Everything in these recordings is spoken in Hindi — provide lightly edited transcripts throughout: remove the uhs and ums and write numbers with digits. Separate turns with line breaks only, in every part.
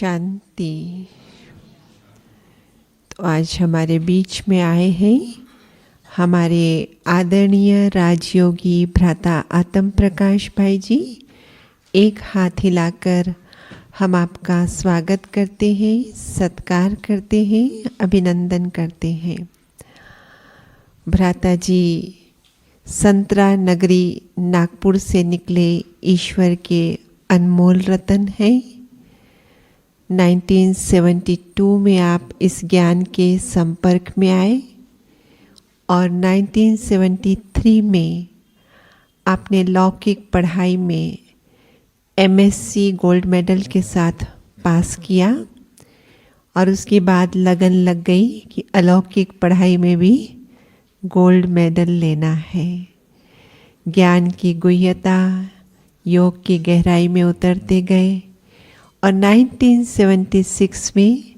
शांति। तो आज हमारे बीच में आए हैं हमारे आदरणीय राजयोगी भ्राता आत्म प्रकाश भाई जी। एक हाथ हिलाकर हम आपका स्वागत करते हैं, सत्कार करते हैं, अभिनंदन करते हैं। भ्राता जी संतरा नगरी नागपुर से निकले ईश्वर के अनमोल रतन हैं। 1972 में आप इस ज्ञान के संपर्क में आए और 1973 में आपने लौकिक पढ़ाई में MSc गोल्ड मेडल के साथ पास किया और उसके बाद लगन लग गई कि अलौकिक पढ़ाई में भी गोल्ड मेडल लेना है। ज्ञान की गुह्यता, योग की गहराई में उतरते गए और 1976 में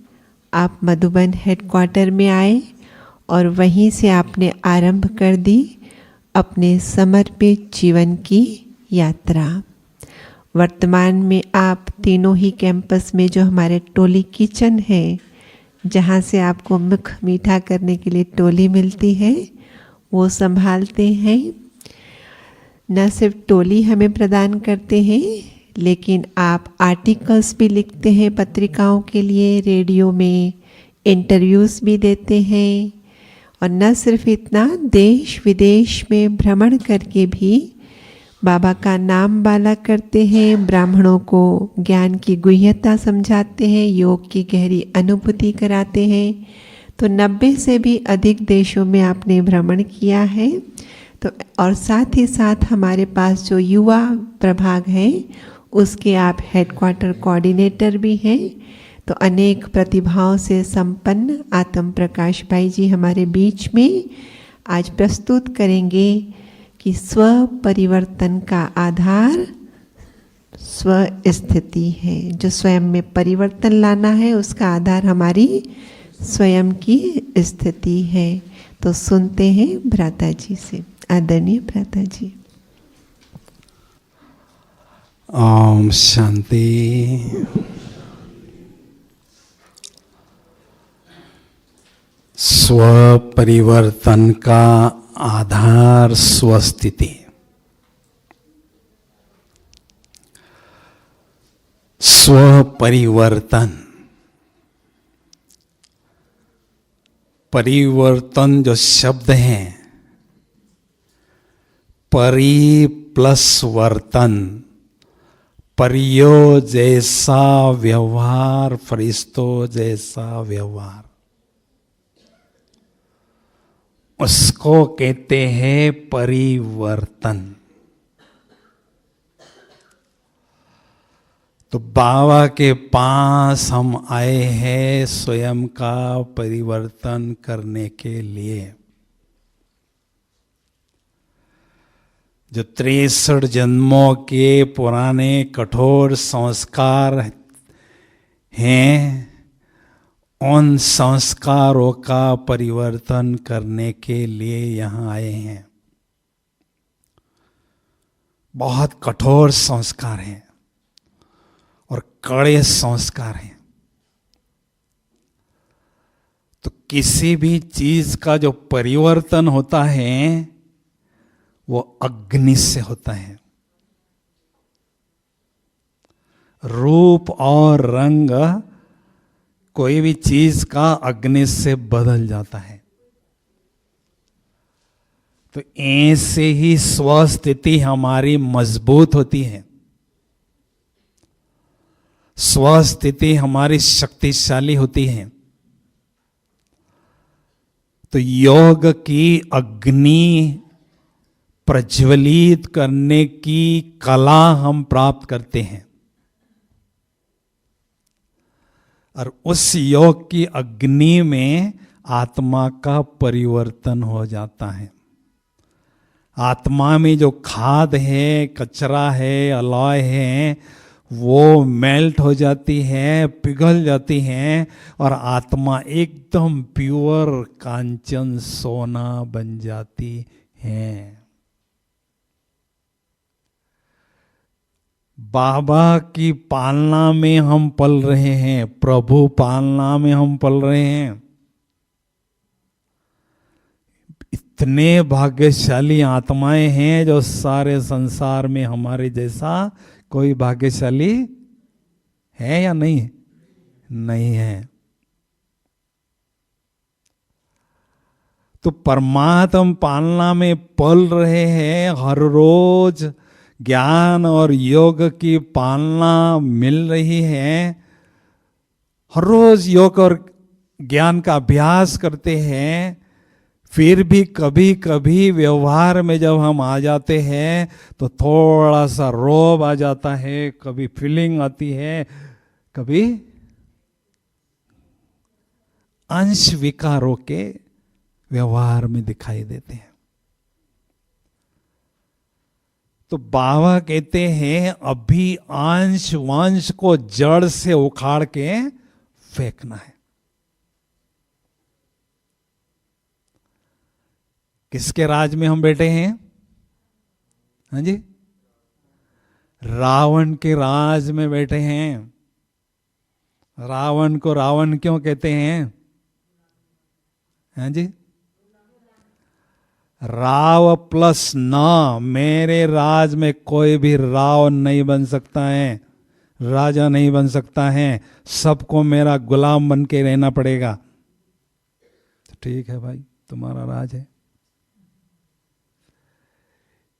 आप मधुबन हेडक्वार्टर में आए और वहीं से आपने आरंभ कर दी अपने समर्पित जीवन की यात्रा। वर्तमान में आप तीनों ही कैंपस में जो हमारे टोली किचन है, जहाँ से आपको मुख मीठा करने के लिए टोली मिलती है, वो संभालते हैं। न सिर्फ टोली हमें प्रदान करते हैं, लेकिन आप आर्टिकल्स भी लिखते हैं पत्रिकाओं के लिए, रेडियो में इंटरव्यूज़ भी देते हैं और न सिर्फ इतना, देश विदेश में भ्रमण करके भी बाबा का नाम बाला करते हैं, ब्राह्मणों को ज्ञान की गुह्यता समझाते हैं, योग की गहरी अनुभूति कराते हैं। तो 90 से भी अधिक देशों में आपने भ्रमण किया है। तो और साथ ही साथ हमारे पास जो युवा प्रभाग है उसके आप हेडक्वार्टर कोऑर्डिनेटर भी हैं। तो अनेक प्रतिभाओं से संपन्न आत्म प्रकाश भाई जी हमारे बीच में आज प्रस्तुत करेंगे कि स्व परिवर्तन का आधार स्व स्थिति है। जो स्वयं में परिवर्तन लाना है उसका आधार हमारी स्वयं की स्थिति है। तो सुनते हैं भ्राता जी से। आदरणीय भ्राता जी।
ओम शांति। स्व परिवर्तन का आधार स्वस्थिति। स्व परिवर्तन, परिवर्तन जो शब्द है, परि प्लस वर्तन, परियो जैसा व्यवहार, फरिश्तों जैसा व्यवहार, उसको कहते हैं परिवर्तन। तो बाबा के पास हम आए हैं स्वयं का परिवर्तन करने के लिए। जो 63 जन्मों के पुराने कठोर संस्कार हैं, उन संस्कारों का परिवर्तन करने के लिए यहाँ आए हैं। बहुत कठोर संस्कार हैं और कड़े संस्कार हैं। तो किसी भी चीज का जो परिवर्तन होता है वो अग्नि से होता है। रूप और रंग कोई भी चीज का अग्नि से बदल जाता है। तो ऐसे ही स्वस्थिति हमारी मजबूत होती है, स्वस्थिति हमारी शक्तिशाली होती है। तो योग की अग्नि प्रज्वलित करने की कला हम प्राप्त करते हैं और उस योग की अग्नि में आत्मा का परिवर्तन हो जाता है। आत्मा में जो खाद है, कचरा है, अलॉय है, वो मेल्ट हो जाती है, पिघल जाती है और आत्मा एकदम प्योर कांचन सोना बन जाती है। बाबा की पालना में हम पल रहे हैं, प्रभु पालना में हम पल रहे हैं। इतने भाग्यशाली आत्माएं हैं जो सारे संसार में हमारे जैसा कोई भाग्यशाली है या नहीं? नहीं है। तो परमात्मा पालना में पल रहे हैं, हर रोज ज्ञान और योग की पालना मिल रही है, हर रोज योग और ज्ञान का अभ्यास करते हैं। फिर भी कभी कभी व्यवहार में जब हम आ जाते हैं तो थोड़ा सा रोब आ जाता है, कभी फीलिंग आती है, कभी अंश विकारों के व्यवहार में दिखाई देते हैं। तो बाबा कहते हैं अभी अंश वंश को जड़ से उखाड़ के फेंकना है। किसके राज में हम बैठे हैं? हाँ जी, रावण के राज में बैठे हैं। रावण को रावण क्यों कहते हैं? हाँ जी, राव प्लस ना, मेरे राज में कोई भी राव नहीं बन सकता है, राजा नहीं बन सकता है, सबको मेरा गुलाम बन के रहना पड़ेगा। तो ठीक है भाई, तुम्हारा राज है।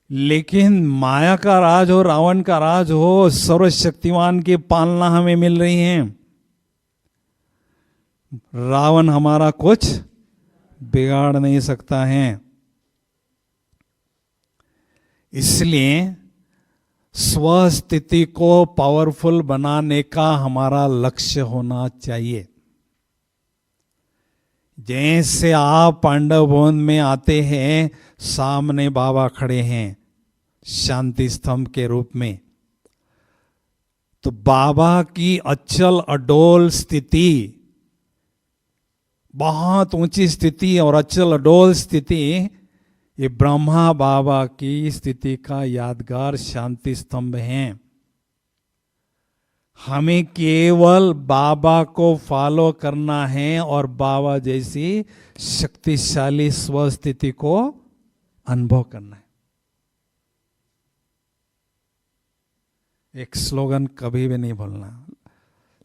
लेकिन माया का राज हो, रावण का राज हो, सर्वशक्तिमान की पालना हमें मिल रही है। रावण हमारा कुछ बिगाड़ नहीं सकता है। इसलिए स्वस्थिति को पावरफुल बनाने का हमारा लक्ष्य होना चाहिए। जैसे आप पांडव भवन में आते हैं, सामने बाबा खड़े हैं शांति स्तंभ के रूप में, तो बाबा की अचल अडोल स्थिति, बहुत ऊंची स्थिति और अचल अडोल स्थिति, ये ब्रह्मा बाबा की स्थिति का यादगार शांति स्तंभ है। हमें केवल बाबा को फॉलो करना है और बाबा जैसी शक्तिशाली स्वस्थिति को अनुभव करना है। एक स्लोगन कभी भी नहीं भूलना,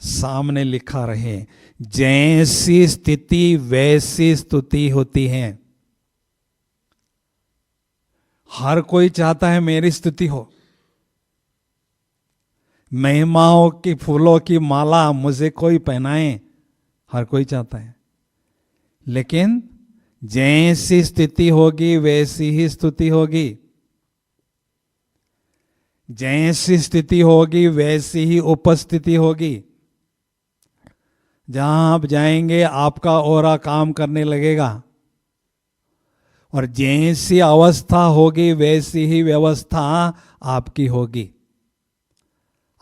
सामने लिखा रहे, जैसी स्थिति वैसी स्तुति होती है। हर कोई चाहता है मेरी स्तुति हो, महिमाओं की फूलों की माला मुझे कोई पहनाए, हर कोई चाहता है। लेकिन जैसी स्थिति होगी वैसी ही स्तुति होगी, जैसी स्थिति होगी वैसी ही उपस्थिति होगी। जहां आप जाएंगे आपका ओरा काम करने लगेगा, और जैसी अवस्था होगी वैसी ही व्यवस्था आपकी होगी।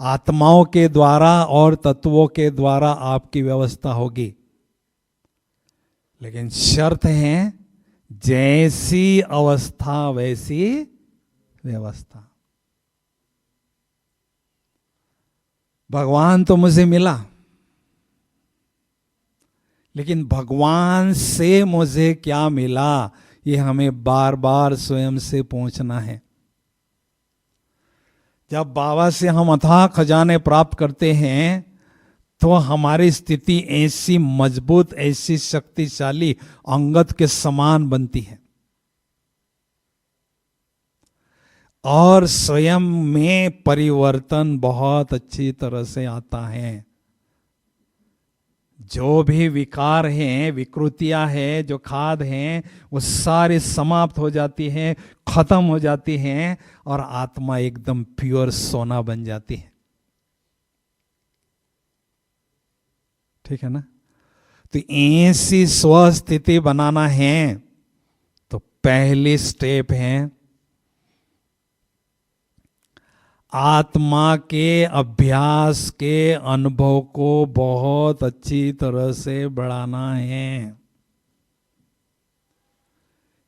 आत्माओं के द्वारा और तत्वों के द्वारा आपकी व्यवस्था होगी। लेकिन शर्त है, जैसी अवस्था वैसी व्यवस्था। भगवान तो मुझे मिला, लेकिन भगवान से मुझे क्या मिला, ये हमें बार बार स्वयं से पूछना है। जब बाबा से हम अथाह खजाने प्राप्त करते हैं तो हमारी स्थिति ऐसी मजबूत, ऐसी शक्तिशाली, अंगद के समान बनती है, और स्वयं में परिवर्तन बहुत अच्छी तरह से आता है। जो भी विकार हैं, विकृतियां हैं, जो खाद हैं, वो सारी समाप्त हो जाती हैं, खत्म हो जाती हैं, और आत्मा एकदम प्योर सोना बन जाती है। ठीक है ना? तो ऐसी स्वस्थिति बनाना है तो पहली स्टेप है आत्मा के अभ्यास के अनुभव को बहुत अच्छी तरह से बढ़ाना है।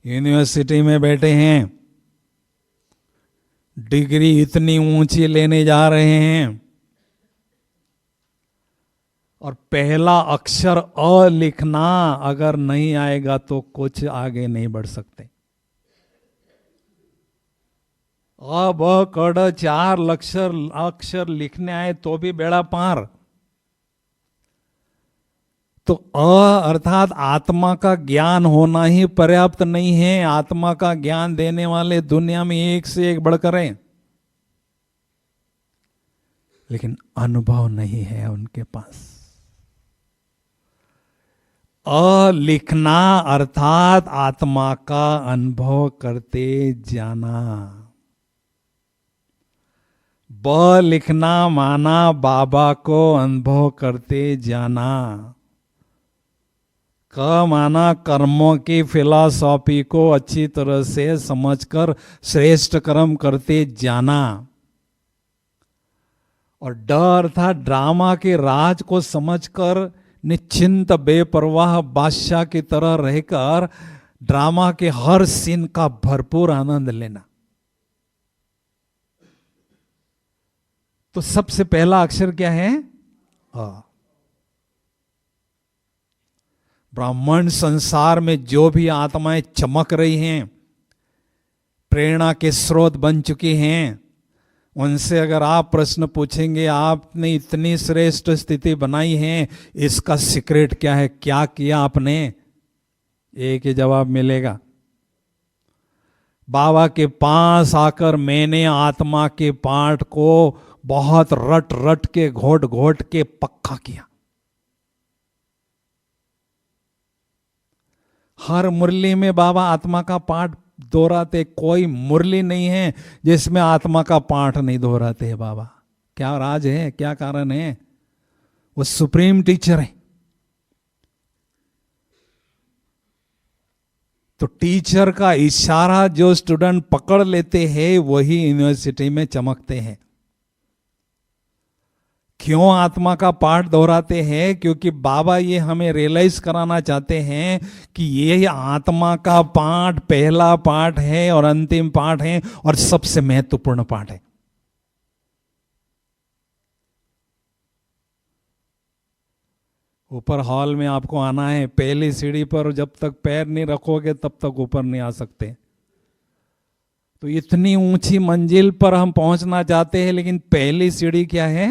यूनिवर्सिटी में बैठे हैं, डिग्री इतनी ऊंची लेने जा रहे हैं और पहला अक्षर अ लिखना अगर नहीं आएगा तो कुछ आगे नहीं बढ़ सकते। अ ब कड़ 4 अक्षर लिखने आए तो भी बेड़ा पार। तो अ अर्थात आत्मा का ज्ञान होना ही पर्याप्त नहीं है। आत्मा का ज्ञान देने वाले दुनिया में एक से एक बढ़कर हैं, लेकिन अनुभव नहीं है उनके पास। अ लिखना अर्थात आत्मा का अनुभव करते जाना। ब लिखना माना बाबा को अनुभव करते जाना। क माना कर्मों की फिलॉसफी को अच्छी तरह से समझकर श्रेष्ठ कर्म करते जाना। और ड अर्थात ड्रामा के राज को समझकर निश्चिंत बेपरवाह बादशाह की तरह रहकर ड्रामा के हर सीन का भरपूर आनंद लेना। तो सबसे पहला अक्षर क्या है? अ। ब्राह्मण संसार में जो भी आत्माएं चमक रही हैं, प्रेरणा के स्रोत बन चुकी हैं, उनसे अगर आप प्रश्न पूछेंगे, आपने इतनी श्रेष्ठ स्थिति बनाई है, इसका सीक्रेट क्या है, क्या किया आपने, एक ही जवाब मिलेगा। बाबा के पास आकर मैंने आत्मा के पाठ को बहुत रट रट के घोट घोट के पक्का किया। हर मुरली में बाबा आत्मा का पाठ दोहराते। कोई मुरली नहीं है जिसमें आत्मा का पाठ नहीं दोहराते हैं बाबा। क्या राज है, क्या कारण है? वो सुप्रीम टीचर है। तो टीचर का इशारा जो स्टूडेंट पकड़ लेते हैं वही यूनिवर्सिटी में चमकते हैं। क्यों आत्मा का पाठ दोहराते हैं? क्योंकि बाबा ये हमें रियलाइज कराना चाहते हैं कि ये आत्मा का पाठ पहला पाठ है और अंतिम पाठ है और सबसे महत्वपूर्ण पाठ है। ऊपर हॉल में आपको आना है, पहली सीढ़ी पर जब तक पैर नहीं रखोगे तब तक ऊपर नहीं आ सकते। तो इतनी ऊंची मंजिल पर हम पहुंचना चाहते हैं, लेकिन पहली सीढ़ी क्या है?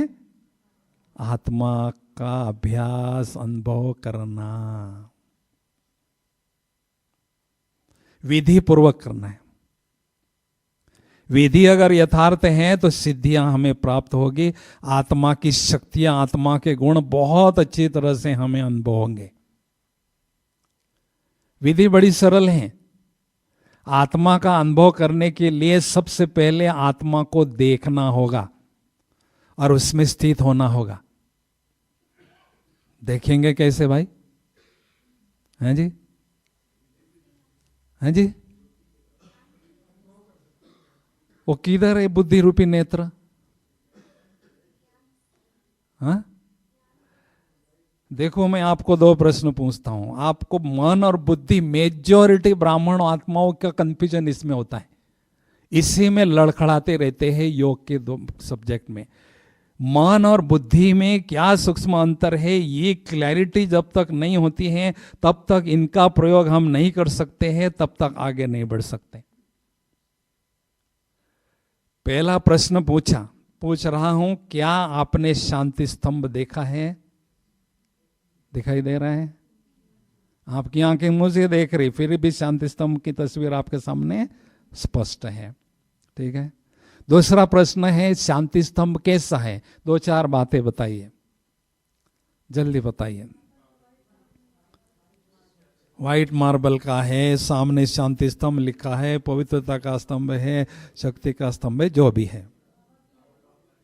आत्मा का अभ्यास, अनुभव करना, विधि पूर्वक करना है। विधि अगर यथार्थ है तो सिद्धियां हमें प्राप्त होगी। आत्मा की शक्तियां, आत्मा के गुण बहुत अच्छी तरह से हमें अनुभव होंगे। विधि बड़ी सरल है। आत्मा का अनुभव करने के लिए सबसे पहले आत्मा को देखना होगा और उसमें स्थित होना होगा। देखेंगे कैसे भाई? हैं जी? हैं जी? वो किधर है बुद्धि रूपी नेत्र? हाँ? देखो, मैं आपको 2 प्रश्न पूछता हूं। आपको मन और बुद्धि, मेजॉरिटी ब्राह्मण आत्माओं का कंफ्यूजन इसमें होता है। इसी में लड़खड़ाते रहते हैं योग के 2 सब्जेक्ट में। मन और बुद्धि में क्या सूक्ष्म अंतर है, ये क्लैरिटी जब तक नहीं होती है तब तक इनका प्रयोग हम नहीं कर सकते हैं, तब तक आगे नहीं बढ़ सकते। पहला प्रश्न पूछ रहा हूं, क्या आपने शांति स्तंभ देखा है? दिखाई दे रहा है? आपकी आंखें मुझे देख रही, फिर भी शांति स्तंभ की तस्वीर आपके सामने स्पष्ट है। ठीक है। दूसरा प्रश्न है, शांति स्तंभ कैसा है? 2-4 बातें बताइए, जल्दी बताइए। व्हाइट मार्बल का है, सामने शांति स्तंभ लिखा है, पवित्रता का स्तंभ है, शक्ति का स्तंभ है, जो भी है,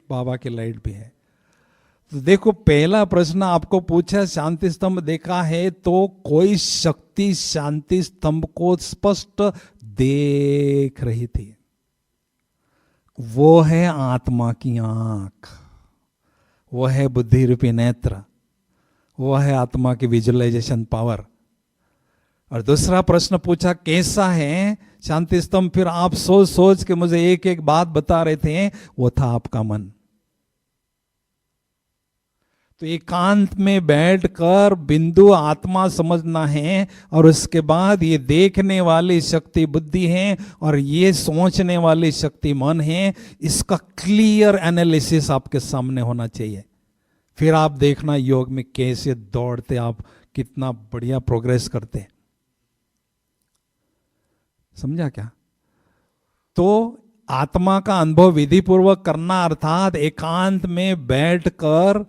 बाबा की लाइट भी है। तो देखो, पहला प्रश्न आपको पूछा शांति स्तंभ देखा है, तो कोई शक्ति शांति स्तंभ को स्पष्ट देख रही थी। वो है आत्मा की आंख, वो है बुद्धि रूपी नेत्र, वो है आत्मा की विजुअलाइजेशन पावर। और दूसरा प्रश्न पूछा कैसा है शांति स्तंभ फिर आप सोच सोच के मुझे एक एक बात बता रहे थे, वो था आपका मन। तो एकांत में बैठकर बिंदु आत्मा समझना है, और उसके बाद ये देखने वाली शक्ति बुद्धि है और ये सोचने वाली शक्ति मन है। इसका क्लियर एनालिसिस आपके सामने होना चाहिए। फिर आप देखना योग में कैसे दौड़ते आप, कितना बढ़िया प्रोग्रेस करते। समझा क्या? तो आत्मा का अनुभव विधि पूर्वक करना अर्थात एकांत में बैठकर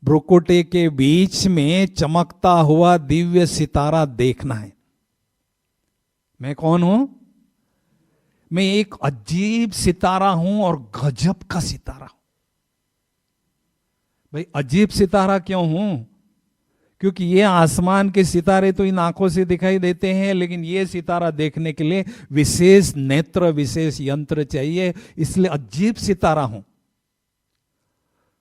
भ्रुकुटी के बीच में चमकता हुआ दिव्य सितारा देखना है। मैं कौन हूं? मैं एक अजीब सितारा हूं और गजब का सितारा हूं। भाई अजीब सितारा क्यों हूं? क्योंकि ये आसमान के सितारे तो इन आंखों से दिखाई देते हैं, लेकिन ये सितारा देखने के लिए विशेष नेत्र, विशेष यंत्र चाहिए, इसलिए अजीब सितारा हूं।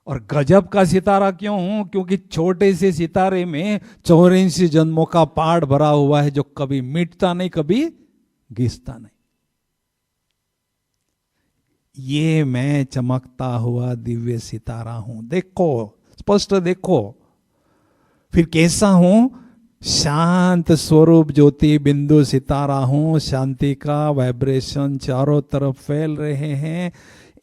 और गजब का सितारा क्यों हूं? क्योंकि छोटे से सितारे में 84 जन्मों का पाठ भरा हुआ है, जो कभी मिटता नहीं, कभी घिसता नहीं। ये मैं चमकता हुआ दिव्य सितारा हूं। देखो, स्पष्ट देखो। फिर कैसा हूं? शांत स्वरूप ज्योति बिंदु सितारा हूं। शांति का वाइब्रेशन चारों तरफ फैल रहे हैं।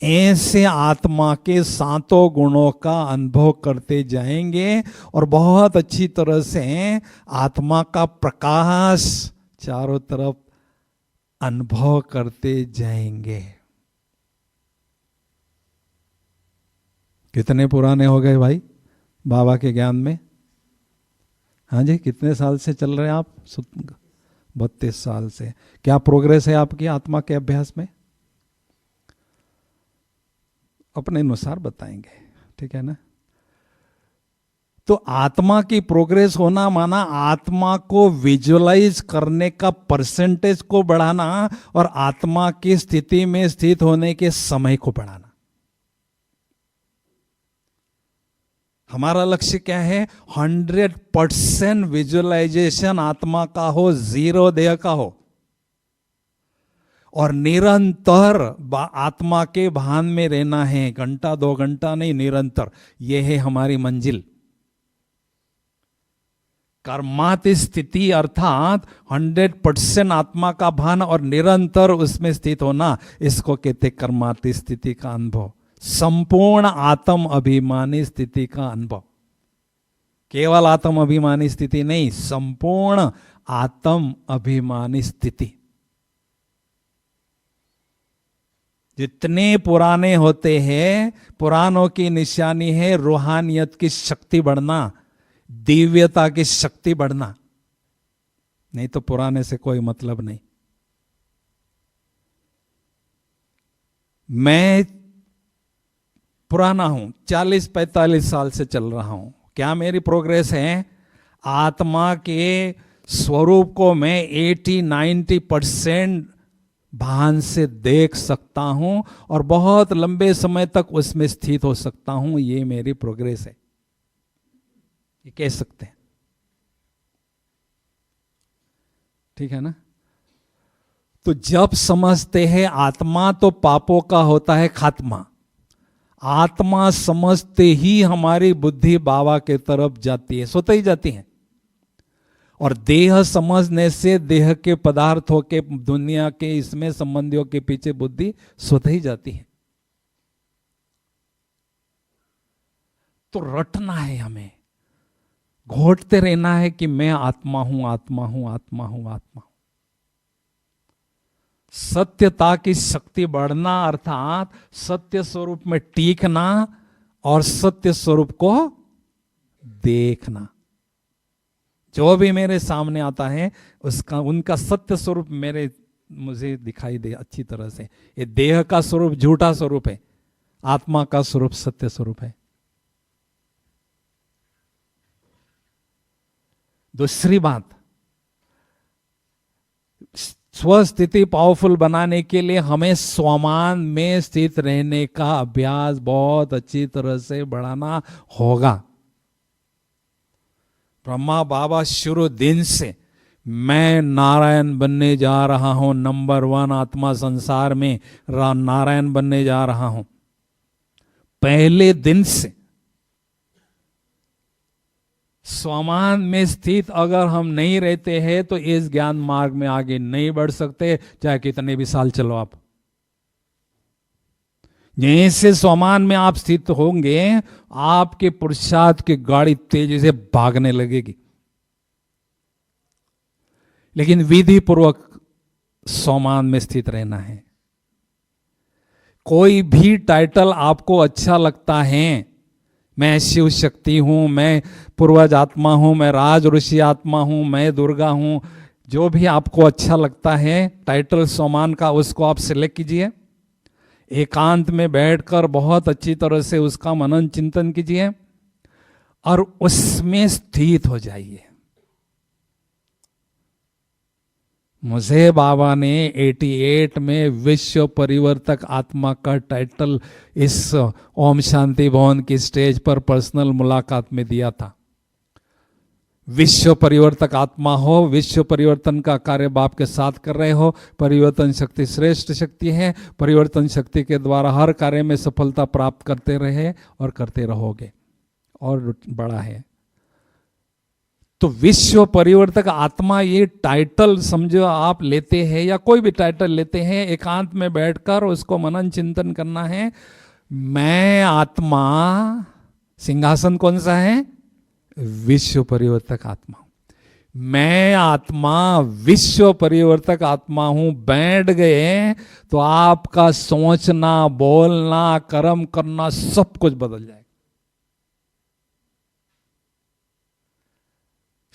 ऐसे आत्मा के सातों गुणों का अनुभव करते जाएंगे और बहुत अच्छी तरह से आत्मा का प्रकाश चारों तरफ अनुभव करते जाएंगे। कितने पुराने हो गए भाई बाबा के ज्ञान में? हाँ जी, कितने साल से चल रहे हैं आप? 32 साल से। क्या प्रोग्रेस है आपकी आत्मा के अभ्यास में? अपने अनुसार बताएंगे, ठीक है ना? तो आत्मा की प्रोग्रेस होना माना आत्मा को विजुअलाइज करने का परसेंटेज को बढ़ाना और आत्मा की स्थिति में स्थित होने के समय को बढ़ाना। हमारा लक्ष्य क्या है? 100% विजुअलाइजेशन आत्मा का हो, 0 देह का हो, और निरंतर आत्मा के भान में रहना है। घंटा 2 घंटा नहीं, निरंतर। यह है हमारी मंजिल। कर्माति स्थिति अर्थात 100% आत्मा का भान और निरंतर उसमें स्थित होना, इसको कहते कर्माति स्थिति का अनुभव। संपूर्ण आत्म अभिमानी स्थिति का अनुभव। केवल आत्म अभिमानी स्थिति नहीं, संपूर्ण आत्म अभिमानी स्थिति। जितने पुराने होते हैं, पुरानों की निशानी है रूहानियत की शक्ति बढ़ना, दिव्यता की शक्ति बढ़ना। नहीं तो पुराने से कोई मतलब नहीं। मैं पुराना हूं, 40-45 साल से चल रहा हूं। क्या मेरी प्रोग्रेस है? आत्मा के स्वरूप को मैं 80-90% भान से देख सकता हूं और बहुत लंबे समय तक उसमें स्थित हो सकता हूं। ये मेरी प्रोग्रेस है, ये कह सकते हैं, ठीक है ना? तो जब समझते हैं आत्मा तो पापों का होता है खात्मा, आत्मा समझते ही हमारी बुद्धि बाबा के तरफ जाती है, स्वतः ही जाती है। और देह समझने से देह के पदार्थों के, दुनिया के, इसमें संबंधियों के पीछे बुद्धि स्वतः ही जाती है। तो रटना है, हमें घोटते रहना है कि मैं आत्मा हूं, आत्मा हूं, आत्मा हूं, आत्मा हूं। सत्यता की शक्ति बढ़ना अर्थात सत्य स्वरूप में टीकना और सत्य स्वरूप को देखना। जो भी मेरे सामने आता है उसका, उनका सत्य स्वरूप मुझे दिखाई दे अच्छी तरह से। ये देह का स्वरूप झूठा स्वरूप है, आत्मा का स्वरूप सत्य स्वरूप है। दूसरी बात, स्वस्थिति पावरफुल बनाने के लिए हमें स्वमान में स्थित रहने का अभ्यास बहुत अच्छी तरह से बढ़ाना होगा। ब्रह्मा बाबा शुरू दिन से मैं नारायण बनने जा रहा हूं, नंबर 1 आत्मा संसार में नारायण बनने जा रहा हूं, पहले दिन से स्वमान में स्थित अगर हम नहीं रहते हैं तो इस ज्ञान मार्ग में आगे नहीं बढ़ सकते, चाहे कितने भी साल चलो आप। जैसे स्वमान में आप स्थित होंगे, आपके पुरुषार्थ की गाड़ी तेजी से भागने लगेगी। लेकिन विधि पूर्वक स्वमान में स्थित रहना है। कोई भी टाइटल आपको अच्छा लगता है, मैं शिव शक्ति हूं, मैं पूर्वज आत्मा हूं, मैं राज ऋषि आत्मा हूं, मैं दुर्गा हूं, जो भी आपको अच्छा लगता है टाइटल स्वमान का, उसको आप सिलेक्ट कीजिए। एकांत में बैठकर बहुत अच्छी तरह से उसका मनन चिंतन कीजिए और उसमें स्थित हो जाइए। मुझे बाबा ने 88 में विश्व परिवर्तक आत्मा का टाइटल इस ओम शांति भवन की स्टेज पर पर्सनल मुलाकात में दिया था। विश्व परिवर्तक आत्मा हो, विश्व परिवर्तन का कार्य बाप के साथ कर रहे हो, परिवर्तन शक्ति श्रेष्ठ शक्ति है, परिवर्तन शक्ति के द्वारा हर कार्य में सफलता प्राप्त करते रहे और करते रहोगे, और बड़ा है। तो विश्व परिवर्तक आत्मा ये टाइटल समझो आप लेते हैं, या कोई भी टाइटल लेते हैं, एकांत में बैठकर उसको मनन चिंतन करना है। मैं आत्मा, सिंहासन कौन सा है? विश्व परिवर्तक आत्मा। मैं आत्मा विश्व परिवर्तक आत्मा हूं। बैठ गए तो आपका सोचना, बोलना, कर्म करना सब कुछ बदल जाएगा।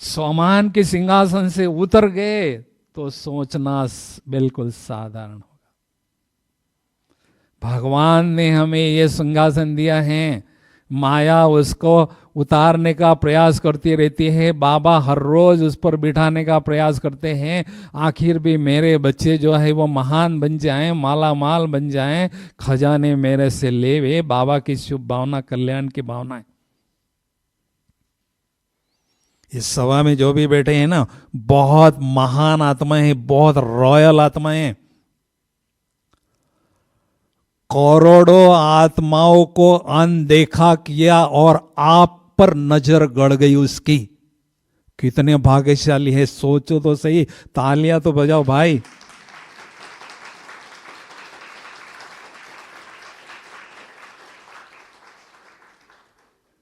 स्वमान के सिंहासन से उतर गए तो सोचना बिल्कुल साधारण होगा। भगवान ने हमें यह सिंहासन दिया है, माया उसको उतारने का प्रयास करती रहती है, बाबा हर रोज उस पर बिठाने का प्रयास करते हैं। आखिर भी मेरे बच्चे जो है वो महान बन जाएं, माला माल बन जाएं, खजाने मेरे से ले वे। बाबा की शुभ भावना, कल्याण की भावना है। इस सभा में जो भी बैठे हैं ना, बहुत महान आत्माएं हैं, बहुत रॉयल आत्माएं हैं। करोड़ों आत्माओं को अनदेखा किया और आप पर नजर गड़ गई उसकी। कितने भाग्यशाली है, सोचो तो सही। तालियां तो बजाओ भाई।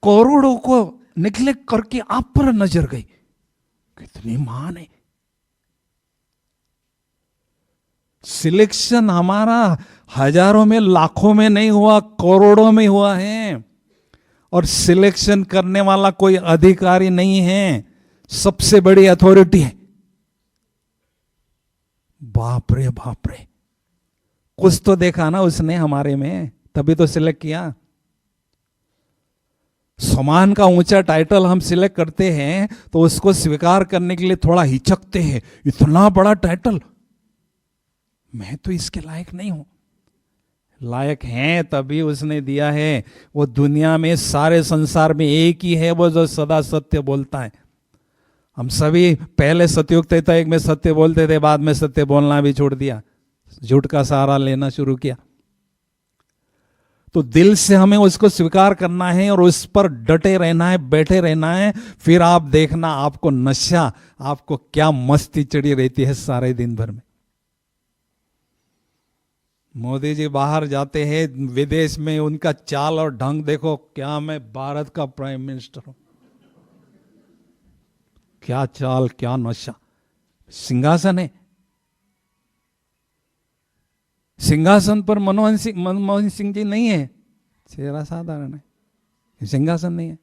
करोड़ों को निग्लेक्ट करके आप पर नजर गई। कितनी महान है। सिलेक्शन हमारा हजारों में, लाखों में नहीं हुआ, करोड़ों में हुआ है। और सिलेक्शन करने वाला कोई अधिकारी नहीं है, सबसे बड़ी अथॉरिटी है। बाप रे बाप रे, कुछ तो देखा ना उसने हमारे में, तभी तो सिलेक्ट किया। समान का ऊंचा टाइटल हम सिलेक्ट करते हैं तो उसको स्वीकार करने के लिए थोड़ा हिचकते हैं। इतना बड़ा टाइटल, मैं तो इसके लायक नहीं हूं। लायक हैं तभी उसने दिया है। वो दुनिया में, सारे संसार में एक ही है वो जो सदा सत्य बोलता है। हम सभी पहले सतयुग त्रेता में सत्य बोलते थे, बाद में सत्य बोलना भी छोड़ दिया, झूठ का सहारा लेना शुरू किया। तो दिल से हमें उसको स्वीकार करना है और उस पर डटे रहना है, बैठे रहना है। फिर आप देखना आपको नशा, आपको क्या मस्ती चढ़ी रहती है सारे दिन भर में। मोदी जी बाहर जाते हैं विदेश में, उनका चाल और ढंग देखो, क्या मैं भारत का प्राइम मिनिस्टर हूं। क्या चाल, क्या नशा। सिंहासन है, सिंहासन पर मनमोहन सिंह जी नहीं है, चेहरा साधारण है, सिंहासन नहीं है।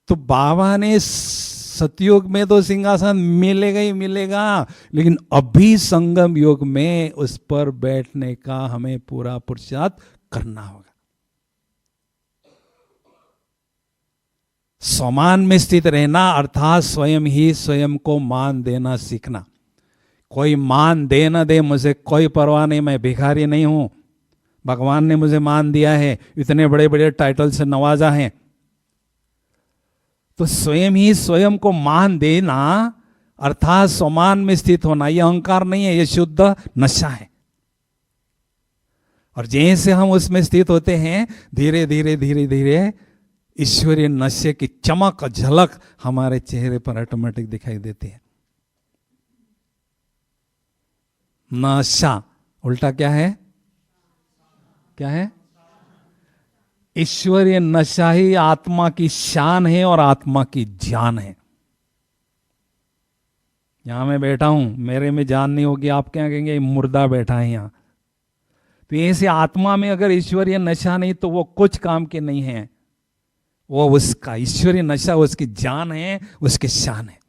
तो बाबा ने सतयुग में तो सिंहासन मिलेगा ही मिलेगा, लेकिन अभी संगम युग में उस पर बैठने का हमें पूरा पुरुषार्थ करना होगा। समान में स्थित रहना अर्थात स्वयं ही स्वयं को मान देना सीखना। कोई मान दे न दे, मुझे कोई परवाह नहीं, मैं भिखारी नहीं हूं। भगवान ने मुझे मान दिया है, इतने बड़े बड़े टाइटल से नवाजा है। तो स्वयं ही स्वयं को मान देना अर्थात स्वमान में स्थित होना, यह अहंकार नहीं है, यह शुद्ध नशा है। और जैसे हम उसमें स्थित होते हैं, धीरे धीरे धीरे धीरे ईश्वरीय नशे की चमक झलक हमारे चेहरे पर ऑटोमेटिक दिखाई देती है। नशा उल्टा क्या है? क्या है? ईश्वरीय नशा ही आत्मा की शान है और आत्मा की जान है। यहां मैं बैठा हूं, मेरे में जान नहीं होगी, आप क्या कहेंगे मुर्दा बैठा है यहां। तो ऐसे आत्मा में अगर ईश्वरीय नशा नहीं तो वो कुछ काम के नहीं है। वो उसका ईश्वरीय नशा उसकी जान है, उसकी शान है।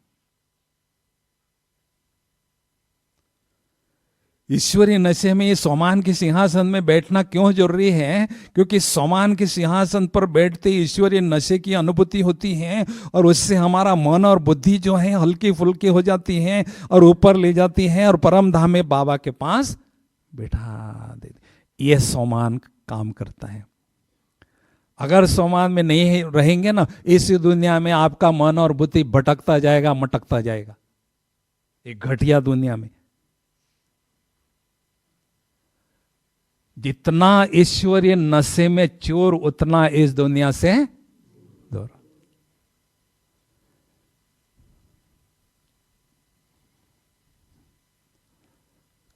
ईश्वरीय नशे में ये सोमान के सिंहासन में बैठना क्यों जरूरी है? क्योंकि सोमान के सिंहासन पर बैठते ईश्वरीय नशे की अनुभूति होती है और उससे हमारा मन और बुद्धि जो है हल्की फुल्की हो जाती है और ऊपर ले जाती है और परम धाम में बाबा के पास बैठा देती। यह सोमान काम करता है। अगर सोमान में नहीं रहेंगे ना, इस दुनिया में आपका मन और बुद्धि भटकता जाएगा, मटकता जाएगा, एक घटिया दुनिया में। जितना ईश्वरीय नशे में चोर उतना इस दुनिया से दूर।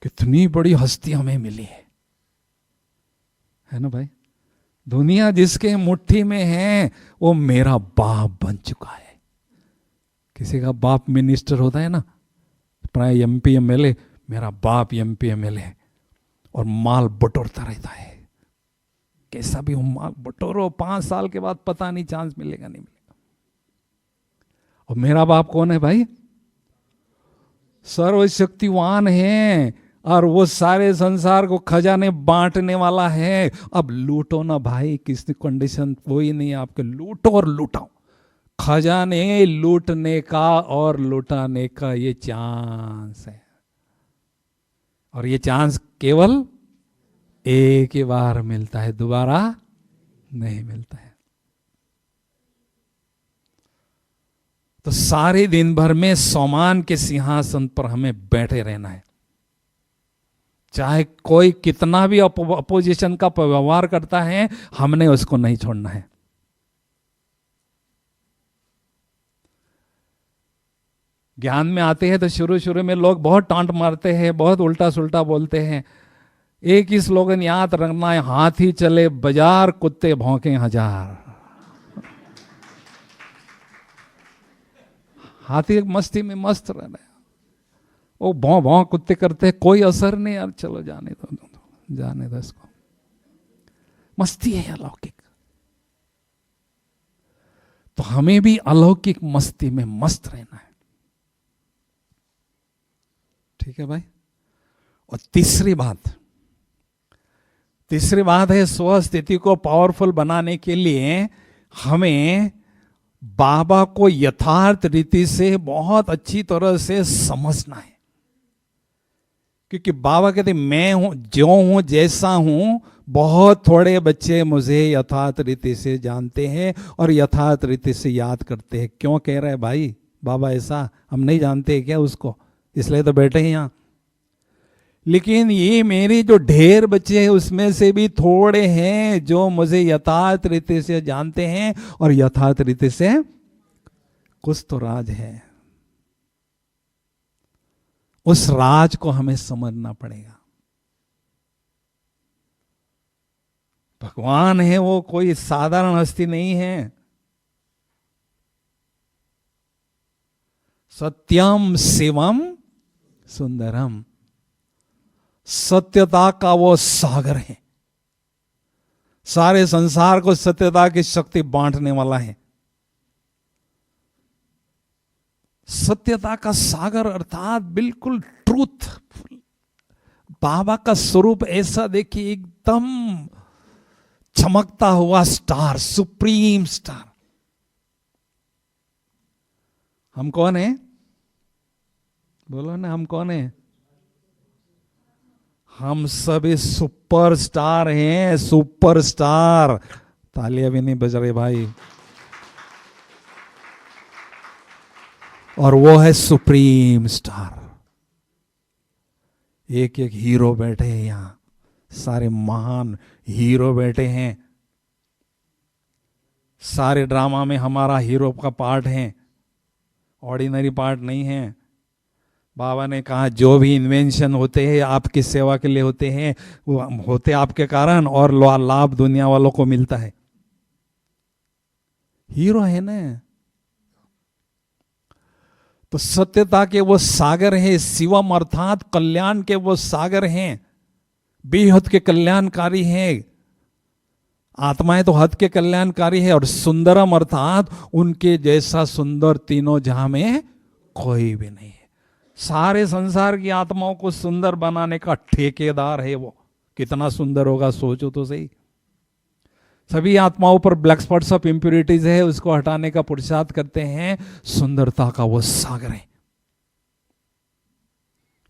कितनी बड़ी हस्ती हमें मिली है ना भाई। दुनिया जिसके मुट्ठी में है वो मेरा बाप बन चुका है। किसी का बाप मिनिस्टर होता है ना, प्राय एमपी एमएलए, मेरा बाप एमपी एमएलए और माल बटोरता रहता है। कैसा भी हो माल बटोरो, 5 साल के बाद पता नहीं चांस मिलेगा नहीं मिलेगा। और मेरा बाप कौन है भाई? सर्वशक्तिवान है और वो सारे संसार को खजाने बांटने वाला है। अब लूटो ना भाई, किसी कंडीशन कोई नहीं, आपके लूटो और लूटाओ। खजाने लूटने का और लुटाने का ये चांस है, और ये चांस केवल एक ही बार मिलता है, दोबारा नहीं मिलता है। तो सारे दिन भर में सोमान के सिंहासन पर हमें बैठे रहना है। चाहे कोई कितना भी अपोजिशन का व्यवहार करता है, हमने उसको नहीं छोड़ना है। ज्ञान में आते हैं तो शुरू शुरू में लोग बहुत टांट मारते हैं, बहुत उल्टा सुल्टा बोलते हैं। एक ही स्लोगन याद रखना है, हाथी चले बाजार, कुत्ते भौंके हजार। हाथी मस्ती में मस्त रह रहे, वो भौं भौं कुत्ते करते हैं, कोई असर नहीं यार, चलो जाने दो, जाने दो इसको। मस्ती है अलौकिक। तो हमें भी अलौकिक मस्ती में मस्त रहना है। ठीक है भाई। और तीसरी बात है, स्व स्थिति को पावरफुल बनाने के लिए हमें बाबा को यथार्थ रीति से बहुत अच्छी तरह से समझना है। क्योंकि बाबा कहते मैं हूं, जो हूं, जैसा हूं। बहुत थोड़े बच्चे मुझे यथार्थ रीति से जानते हैं और यथार्थ रीति से याद करते हैं। क्यों कह रहे हैं भाई बाबा ऐसा? हम नहीं जानते क्या उसको, इसलिए तो बैठे हैं यहां। लेकिन ये मेरे जो ढेर बच्चे हैं उसमें से भी थोड़े हैं जो मुझे यथार्थ रीति से जानते हैं, और यथार्थ रीति से कुछ तो राज है। उस राज को हमें समझना पड़ेगा। भगवान है वो कोई साधारण हस्ती नहीं है। सत्यम शिवम सुंदरम, सत्यता का वो सागर है। सारे संसार को सत्यता की शक्ति बांटने वाला है। सत्यता का सागर अर्थात बिल्कुल ट्रूथ। बाबा का स्वरूप ऐसा देखिए, एकदम चमकता हुआ स्टार, सुप्रीम स्टार। हम कौन है? बोलो ना, हम कौन है? हम सभी सुपर स्टार हैं, सुपर स्टार। तालियां भी नहीं बज रही भाई। और वो है सुप्रीम स्टार। एक एक हीरो बैठे हैं यहां, सारे महान हीरो बैठे हैं। सारे ड्रामा में हमारा हीरो का पार्ट है, ऑर्डिनरी पार्ट नहीं है। बाबा ने कहा जो भी इन्वेंशन होते हैं आपकी सेवा के लिए होते हैं, वो होते आपके कारण, और लाभ दुनिया वालों को मिलता है। हीरो है ना। तो सत्यता के वो सागर है, शिवम अर्थात कल्याण के वो सागर हैं, बेहद के कल्याणकारी हैं। आत्माएं तो हद के कल्याणकारी है, और सुंदरम अर्थात उनके जैसा सुंदर तीनों जहां में कोई भी नहीं है। सारे संसार की आत्माओं को सुंदर बनाने का ठेकेदार है वो। कितना सुंदर होगा सोचो तो सही। सभी आत्माओं पर ब्लैक स्पॉट्स ऑफ इंप्योरिटीज है, उसको हटाने का पुरुषार्थ करते हैं। सुंदरता का वो सागर है।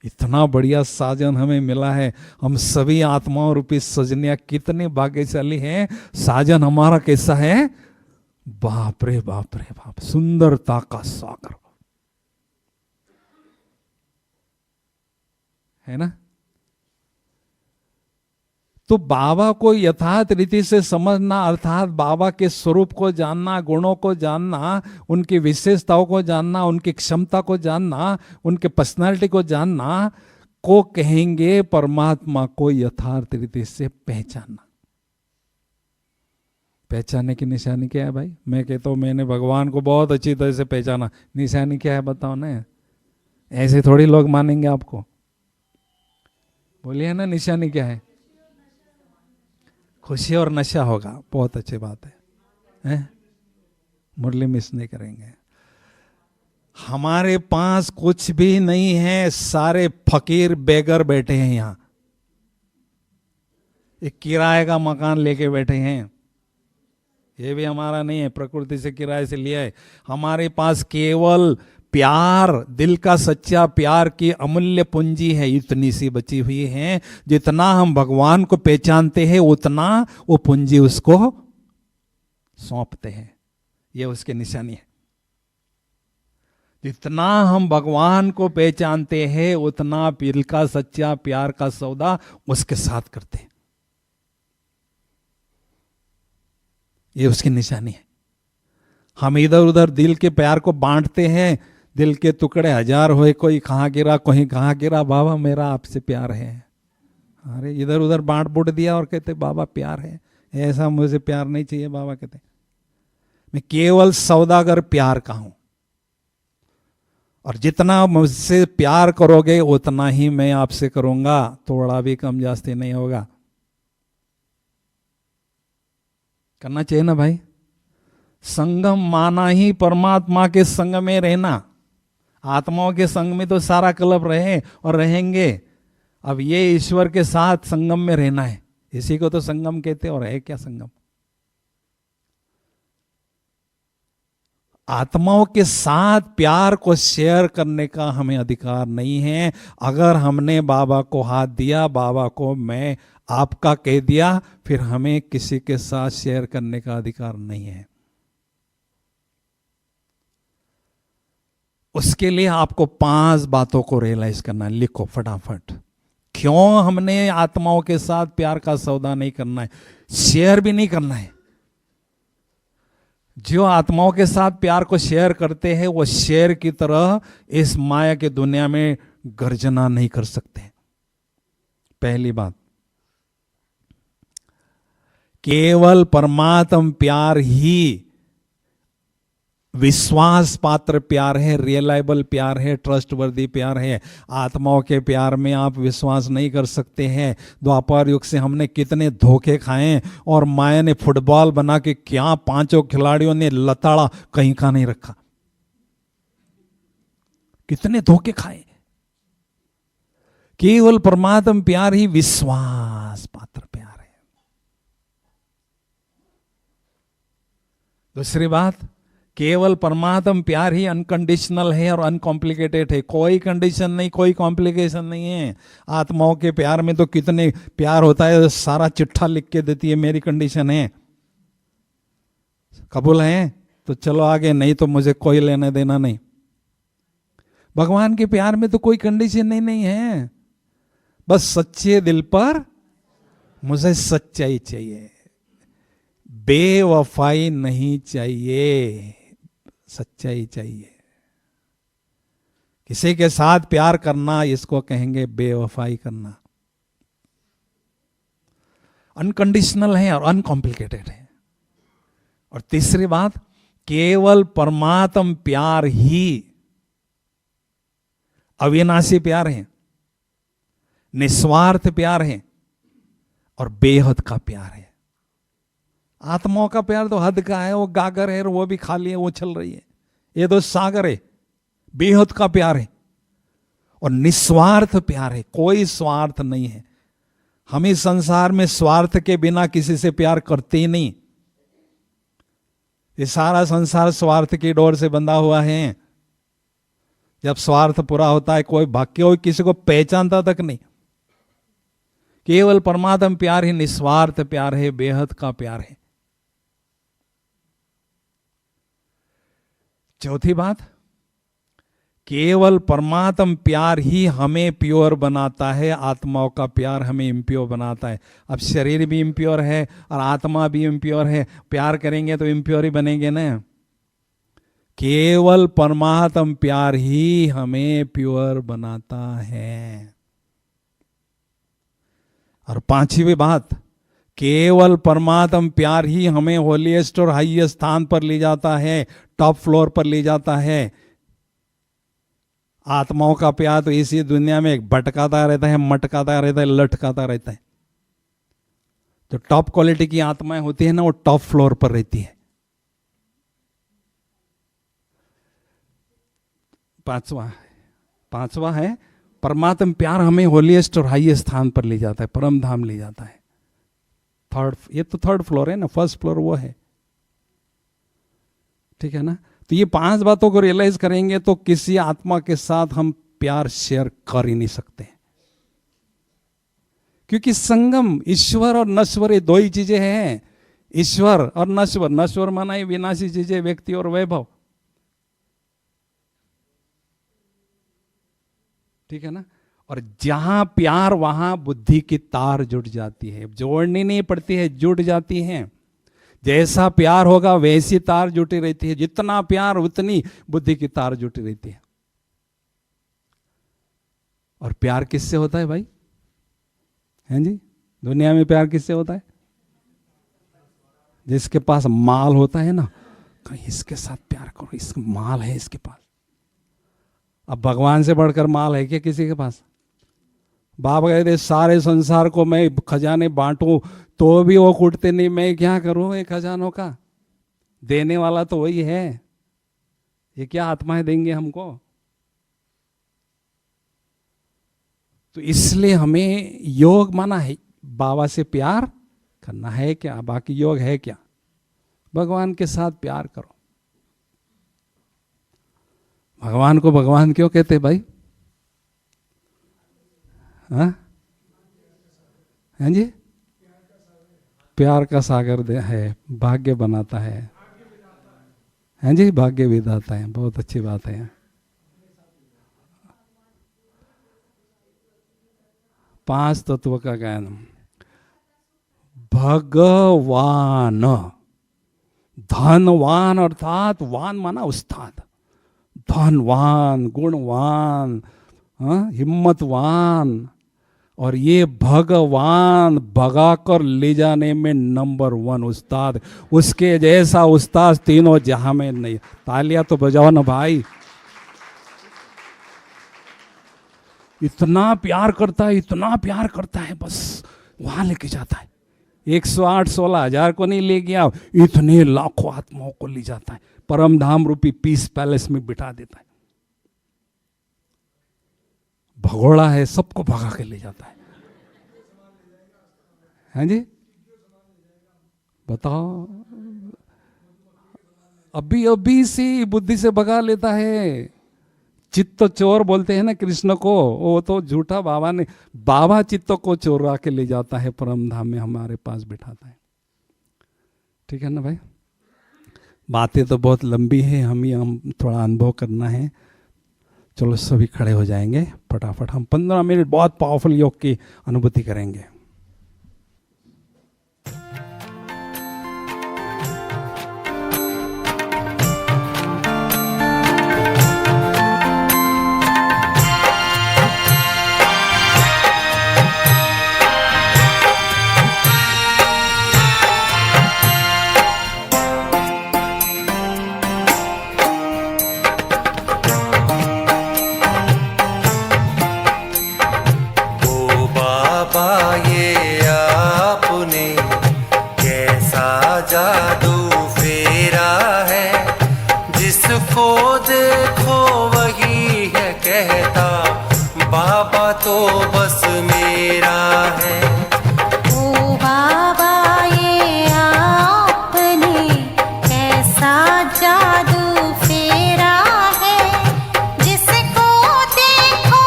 इतना बढ़िया साजन हमें मिला है। हम सभी आत्माओं रूपी सजनिया कितने भाग्यशाली हैं। साजन हमारा कैसा है, बाप रे बाप रे बाप, सुंदरता का सागर है ना। तो बाबा को यथार्थ रीति से समझना, अर्थात बाबा के स्वरूप को जानना, गुणों को जानना, उनकी विशेषताओं को जानना, उनकी क्षमता को जानना, उनके पर्सनालिटी को जानना को कहेंगे परमात्मा को यथार्थ रीति से पहचानना। पहचानने की निशानी क्या है भाई? मैं कहता हूं मैंने भगवान को बहुत अच्छी तरह से पहचाना। निशानी क्या है बताओ ना। ऐसे थोड़ी लोग मानेंगे आपको। बोलिए ना, निशानी क्या है? खुशी और नशा होगा। बहुत अच्छी बात है? मुरली मिस नहीं करेंगे। हमारे पास कुछ भी नहीं है, सारे फकीर बेगर बैठे हैं यहां। एक किराए का मकान लेके बैठे हैं, ये भी हमारा नहीं है, प्रकृति से किराए से लिया है। हमारे पास केवल प्यार, दिल का सच्चा प्यार की अमूल्य पूंजी है, इतनी सी बची हुई है। जितना हम भगवान को पहचानते हैं उतना वो पूंजी उसको सौंपते हैं। ये उसकी निशानी है। जितना हम भगवान को पहचानते हैं उतना दिल का सच्चा प्यार का सौदा उसके साथ करते हैं। ये उसकी निशानी है। हम इधर उधर दिल के प्यार को बांटते हैं, दिल के टुकड़े हजार हुए, कोई कहाँ गिरा कोई कहाँ गिरा, बाबा मेरा आपसे प्यार है। अरे इधर उधर बांट बूट दिया और कहते बाबा प्यार है। ऐसा मुझे प्यार नहीं चाहिए। बाबा कहते मैं केवल सौदागर प्यार का हूं, और जितना मुझसे प्यार करोगे उतना ही मैं आपसे करूंगा, थोड़ा भी कम जास्ती नहीं होगा। करना चाहिए ना भाई। संगम माना ही परमात्मा के संग में रहना। आत्माओं के संग में तो सारा कल्प रहे और रहेंगे। अब ये ईश्वर के साथ संगम में रहना है, इसी को तो संगम कहते हैं। और है क्या संगम? आत्माओं के साथ प्यार को शेयर करने का हमें अधिकार नहीं है। अगर हमने बाबा को हाथ दिया, बाबा को मैं आपका कह दिया, फिर हमें किसी के साथ शेयर करने का अधिकार नहीं है। उसके लिए आपको 5 बातों को रियलाइज करना है। लिखो फटाफट। क्यों हमने आत्माओं के साथ प्यार का सौदा नहीं करना है, शेयर भी नहीं करना है? जो आत्माओं के साथ प्यार को शेयर करते हैं वो शेर की तरह इस माया की दुनिया में गर्जना नहीं कर सकते। पहली बात, केवल परमात्म प्यार ही विश्वास पात्र प्यार है, रियलाइबल प्यार है, ट्रस्टवर्दी प्यार है। आत्माओं के प्यार में आप विश्वास नहीं कर सकते हैं। द्वापर युग से हमने कितने धोखे खाए, और माया ने फुटबॉल बना के क्या 5 खिलाड़ियों ने लताड़ा, कहीं का नहीं रखा। कितने धोखे खाए। केवल परमात्म प्यार ही विश्वास पात्र प्यार है। दूसरी बात, केवल परमात्म प्यार ही अनकंडीशनल है और अनकॉम्प्लिकेटेड है। कोई कंडीशन नहीं, कोई कॉम्प्लिकेशन नहीं है। आत्माओं के प्यार में तो कितने प्यार होता है, सारा चिट्ठा लिख के देती है, मेरी कंडीशन है, कबूल है तो चलो आगे, नहीं तो मुझे कोई लेना देना नहीं। भगवान के प्यार में तो कोई कंडीशन नहीं है, बस सच्चे दिल पर मुझे सच्चाई चाहिए, बेवफाई नहीं चाहिए, सच्चाई चाहिए। किसी के साथ प्यार करना इसको कहेंगे बेवफाई करना। अनकंडीशनल है और अनकॉम्प्लिकेटेड है। और तीसरी बात, केवल परमात्म प्यार ही अविनाशी प्यार है, निस्वार्थ प्यार है और बेहद का प्यार है। आत्माओं का प्यार तो हद का है, वो गागर है, वो भी खाली है, वो चल रही है। ये तो सागर है, बेहद का प्यार है और निस्वार्थ प्यार है, कोई स्वार्थ नहीं है। हम इस संसार में स्वार्थ के बिना किसी से प्यार करते ही नहीं। ये सारा संसार स्वार्थ की डोर से बंधा हुआ है। जब स्वार्थ पूरा होता है, कोई भाग्य हो किसी को पहचानता तक नहीं। केवल परमात्म प्यार ही निस्वार्थ प्यार है, बेहद का प्यार है। चौथी बात, केवल परमात्म प्यार ही हमें प्योर बनाता है, आत्माओं का प्यार हमें इम्प्योर बनाता है। अब शरीर भी इम्प्योर है और आत्मा भी इम्प्योर है, प्यार करेंगे तो इम्प्योर ही बनेंगे ना। केवल परमात्म प्यार ही हमें प्योर बनाता है। और पांचवी बात, केवल परमात्म प्यार ही हमें होलीएस्ट और हाईएस्ट स्थान पर ले जाता है, टॉप फ्लोर पर ले जाता है। आत्माओं का प्यार तो इसी दुनिया में एक भटकाता रहता है, मटकाता रहता है, लटकाता रहता है। जो टॉप क्वालिटी की आत्माएं होती है ना, वो टॉप फ्लोर पर रहती है। पांचवा है परमात्म प्यार हमें होलीएस्ट और हाईएस्ट स्थान पर ले जाता है, परम धाम ले जाता है। ये तो थर्ड फ्लोर है ना, फर्स्ट फ्लोर वो है, ठीक है ना। तो ये 5 बातों को रियलाइज करेंगे तो किसी आत्मा के साथ हम प्यार शेयर कर ही नहीं सकते, क्योंकि संगम ईश्वर और नश्वर ये 2 ही चीजें हैं। ईश्वर और नश्वर, नश्वर माना ये विनाशी चीजें, व्यक्ति और वैभव, ठीक है ना। और जहां प्यार वहां बुद्धि की तार जुट जाती है, जोड़नी नहीं पड़ती है, जुट जाती है। जैसा प्यार होगा वैसी तार जुटी रहती है, जितना प्यार उतनी बुद्धि की तार जुटी रहती है। और प्यार किससे होता है भाई? हैं जी, दुनिया में प्यार किससे होता है? जिसके पास माल होता है ना, कहीं इसके साथ प्यार करो, इसका माल है इसके पास। अब भगवान से बढ़कर माल है क्या किसी के पास? बाप कहते सारे संसार को मैं खजाने बांटूं तो भी वो कूटते नहीं, मैं क्या करूं ये खजानों का? देने वाला तो वही है, ये क्या आत्माएं देंगे हमको? तो इसलिए हमें योग माना है, बाबा से प्यार करना है क्या? बाकी योग है क्या? भगवान के साथ प्यार करो। भगवान को भगवान क्यों कहते भाई? हाँ जी, प्यार का सागर है, भाग्य बनाता है। हैं जी, भाग्य विधाता है, बहुत अच्छी बात है। पांच तत्व का ज्ञान। भगवान, धनवान अर्थात वान माना उस्ताद, धनवान, गुणवान, हिम्मतवान, और ये भगवान भगाकर ले जाने में नंबर 1 उस्ताद। उसके जैसा उस्ताद तीनों जहां में नहीं। तालियां तो बजाओ ना भाई। इतना प्यार करता है, इतना प्यार करता है, बस वहां लेके जाता है। 108-16 को नहीं ले गया, इतने लाखों आत्माओं को ले जाता है, परम धाम रूपी पीस पैलेस में बिठा देता है। भगोड़ा है, सबको भगा के ले जाता है। हैं जी, बताओ, अभी अभी से बुद्धि से भगा लेता है। चित्त चोर बोलते हैं ना कृष्ण को, वो तो झूठा बाबा ने, बाबा चित्त को चोरा के ले जाता है, परम धाम में हमारे पास बिठाता है। ठीक है ना भाई? बातें तो बहुत लंबी है, हम थोड़ा अनुभव करना है। चलो सभी खड़े हो जाएंगे फटाफट, हम 15 मिनट बहुत पावरफुल योग की अनुभूति करेंगे।
जादू फेरा है, जिसको देखो वही है कहता बाबा तो बस मेरा है।
ओ बाबा ये आपने कैसा जादू फेरा है, जिसको देखो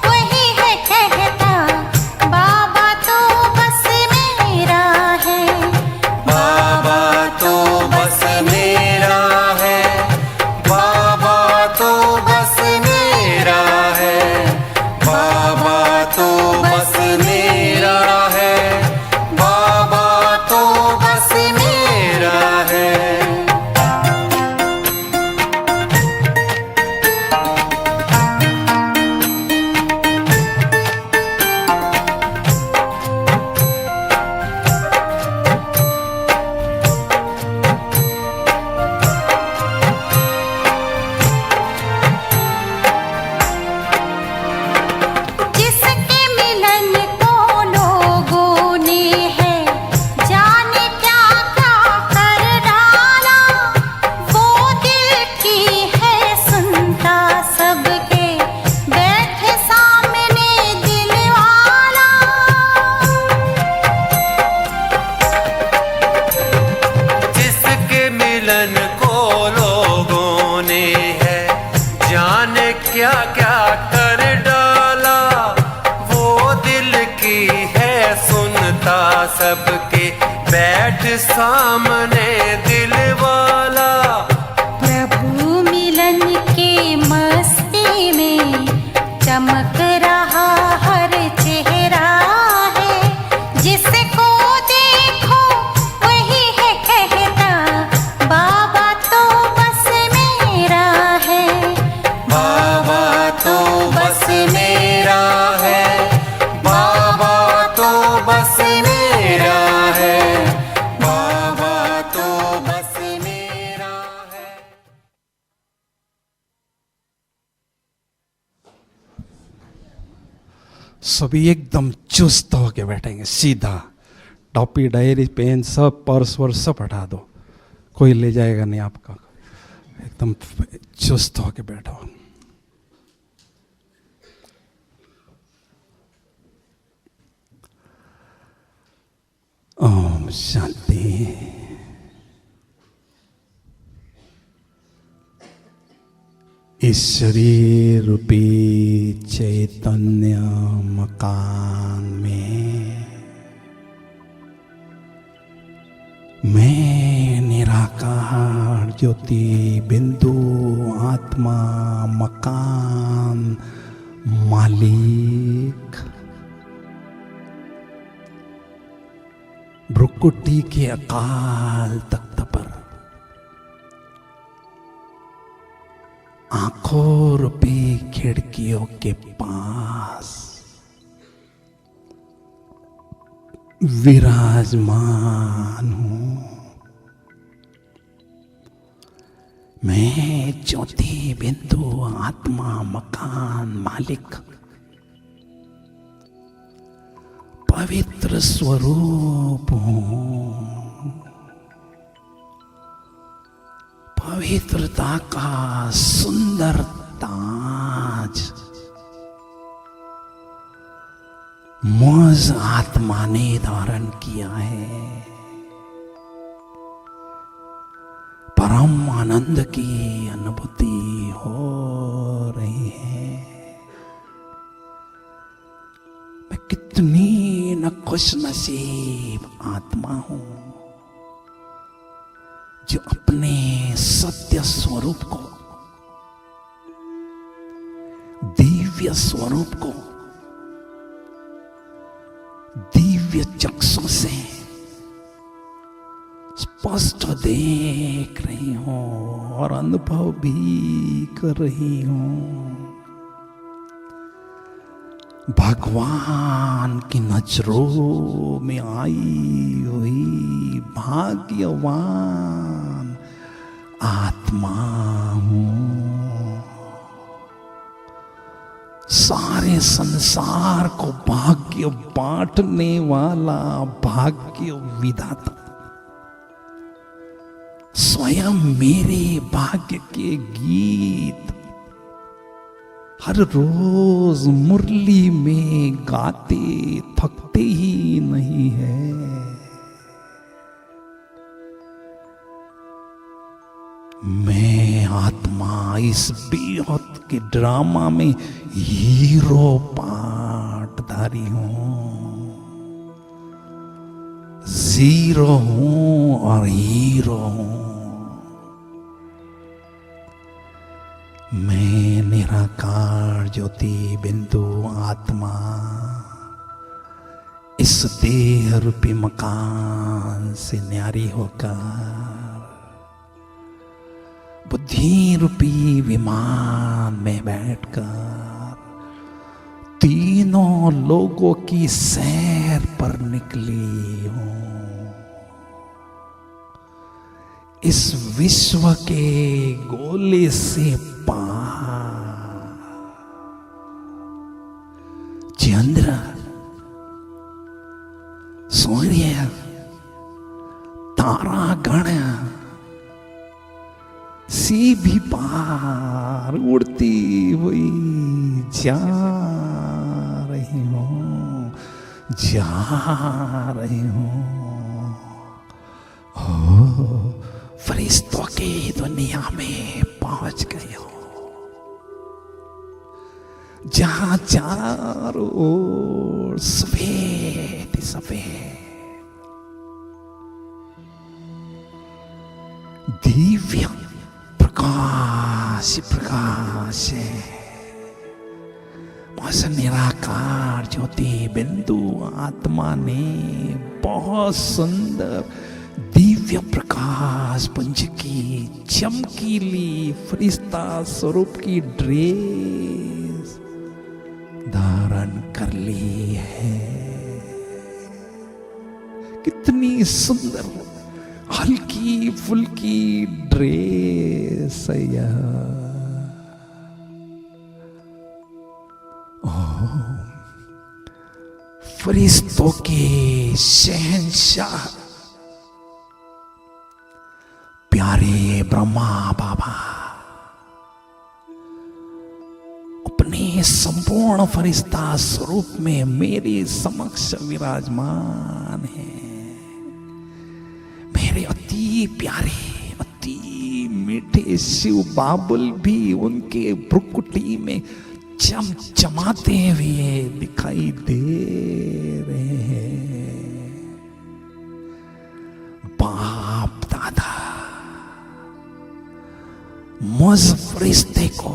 वही है कहता बाबा तो बस मेरा है।
बाबा तो बस मेरा है, बाबा तो बस मेरा है, बाबा तो बस मेरा है, बाबा तो बस मेरा है।
जिसके मिलन को लोगों ने है जाने क्या क्या कर डाला, वो दिल की है सुनता सबके बैठे सामने दिल वाला।
जिसके मिलन को लोगों ने है जाने क्या क्या कर डाला, वो दिल की है सुनता सबके बैठ सामने दिल वाला।
प्रभु मिलन के मस्ती में चमक रहा हर चेहरा है, जिसको देखो वही है कहता बाबा तो बस मेरा है।
बाबा तो बस मेरा है, बाबा तो बस मेरा है, बाबा तो बस मेरा है।
सभी एकदम चुस्त होके बैठेंगे सीधा, टॉपी डायरी पेन सब पर्स वर्स सब हटा दो, कोई ले जाएगा नहीं आपका, एकदम चुस्त होके बैठो। ओम शांति। इस शरीर रूपी चैतन्य मकान में मैं निराकार ज्योति बिंदु आत्मा मकान मालिक भ्रुकुटी के अकाल तख्त पर आंखों रूपी खिड़कियों के पास विराजमान हूं। मैं ज्योति बिंदु आत्मा मकान मालिक पवित्र स्वरूप हूं। पवित्रता का सुंदर ताज मुझ आत्मा ने धारण किया है। परम आनंद की अनुभूति हो रही है। मैं कितनी न खुशनसीब आत्मा हूं जो अपने सत्य स्वरूप को दिव्य स्वरूप को दिव्य चक्षु से स्पष्ट देख रही हूं और अनुभव भी कर रही हूं। भगवान की नजरों में आई हुई भाग्यवान आत्मा हूं। सारे संसार को भाग्य बांटने वाला भाग्य विधाता स्वयं मेरे भाग्य के गीत हर रोज मुरली में गाते थकते ही नहीं है। मैं आत्मा इस बेहद के ड्रामा में हीरो पार्टधारी हूं। जीरो हूं और हीरो हूं। मैं निराकार ज्योति बिंदु आत्मा इस देह रूपी मकान से न्यारी होकर बुद्धि रूपी विमान में बैठकर तीनों लोगों की सैर पर निकली हूं। इस विश्व के गोले से पार चंद्र सूर्य तारागण से भी पार उड़ती हुई जा रही हूं, जा रही हूं। हो फरिश्तों की दुनिया में पहुंच गई हूं, जहां चारों ओर सफेद सफेद दिव्य प्रकाश प्रकाश है। उस निराकार ज्योति बिंदु आत्मा ने बहुत सुंदर दिव्य प्रकाश पुंज की चमकीली फरिश्ता स्वरूप की ड्रेस धारण कर ली है। कितनी सुंदर हल्की फुल्की ड्रेस है यह। फरिश्तों के शहंशाह प्यारे ब्रह्मा बाबा अपने संपूर्ण फरिश्ता स्वरूप में मेरे समक्ष विराजमान है। मेरे अति प्यारे अति मीठे शिव बाबुल भी उनके भ्रुकुटी में चमचमाते हुए दिखाई दे रहे हैं। बाप दादा मुझ फरिश्ते को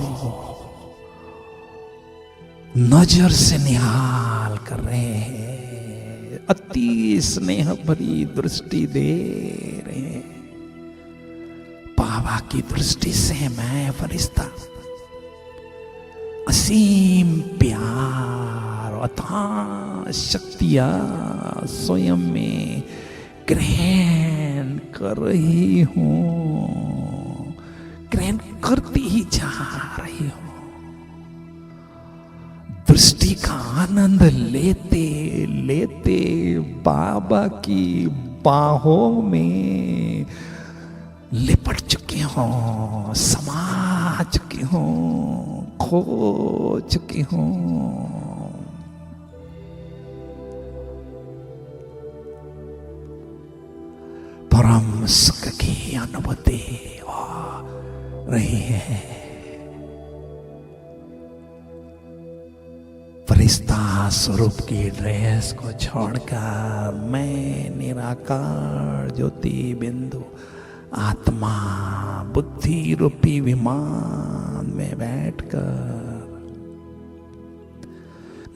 नजर से निहाल कर रहे हैं, अति स्नेह भरी दृष्टि दे रहे हैं। बाबा की दृष्टि से मैं फरिश्ता असीम प्यार अथाह शक्तियां स्वयं में ग्रहण कर रही हूं, ग्रहण करती ही जा रही हूं। दृष्टि का आनंद लेते लेते बाबा की बाहों में लिपट चुकी हूं, समा चुकी हूं, खो चुकी हूं। परम सुख की अनुभूति हो रही है। फरिश्ता स्वरूप की ड्रेस को छोड़कर मैं निराकार ज्योति बिंदु आत्मा बुद्धि रूपी विमान में बैठकर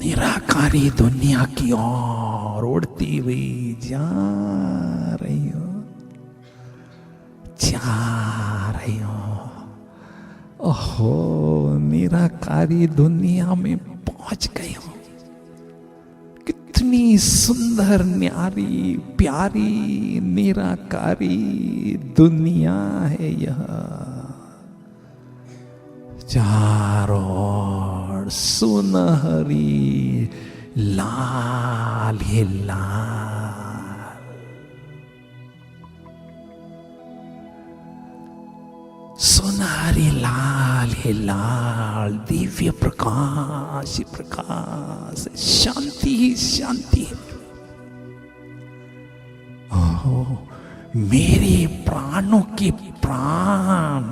निराकारी दुनिया की ओर उड़ती हुई जा रही हो, जा रही हो। ओहो, निराकारी दुनिया में पहुंच गई हो। कितनी सुंदर, न्यारी, प्यारी, निराकारी दुनिया है यह। चारों ओर सुनहरी लाल ही लाल, सुनहरी लाल ही लाल, दिव्य प्रकाश ही प्रकाश, शांति ही शांति है। ओह, मेरे प्राणों के प्राण,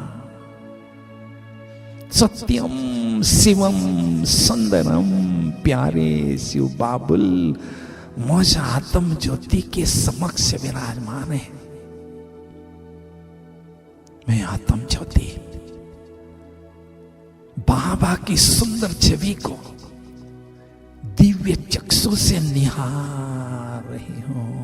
सत्यम शिवम सुंदरम, प्यारे शिव बाबुल मुझ आत्म ज्योति के समक्ष विराजमान है। मैं आत्म ज्योति बाबा की सुंदर छवि को दिव्य चक्षु से निहार रही हूं।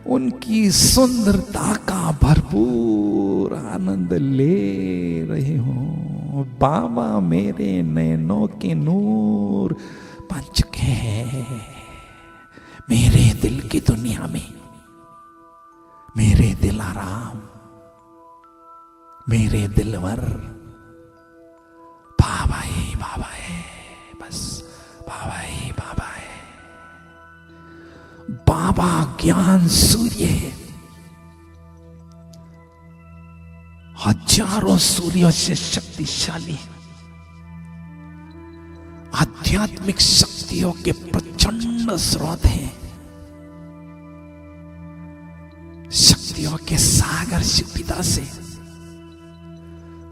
उनकी सुंदरता का भरपूर आनंद ले रही हूं। बाबा मेरे नैनों के नूर बन चुके हैं। मेरे दिल की दुनिया में मेरे दिलाराम, मेरे दिलवर बाबा है, बस बाबा ही बाबा है। बाबा ज्ञान सूर्य है, हजारों सूर्यों से शक्तिशाली, आध्यात्मिक शक्तियों के प्रचंड स्रोत हैं। शक्तियों के सागर शिव पिता से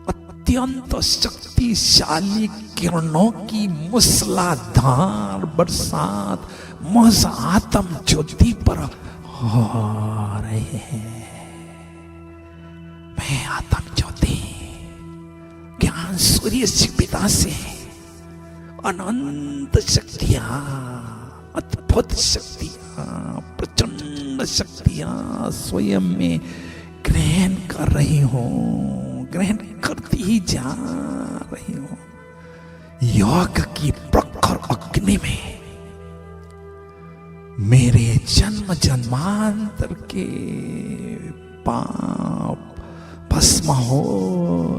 अत्यंत शक्तिशाली किरणों की मूसलाधार बरसात मुझ आत्म ज्योति पर हो रहे हैं। मैं आत्म ज्योति ज्ञान सूर्य शिव पिता से अनंत शक्तियां, अद्भुत शक्तियां, प्रचंड शक्तियां स्वयं में ग्रहण कर रही हूं, ग्रहण करती ही जा रही हूं। योग की प्रखर अग्नि में मेरे जन्म जन्मांतर के पाप भस्म हो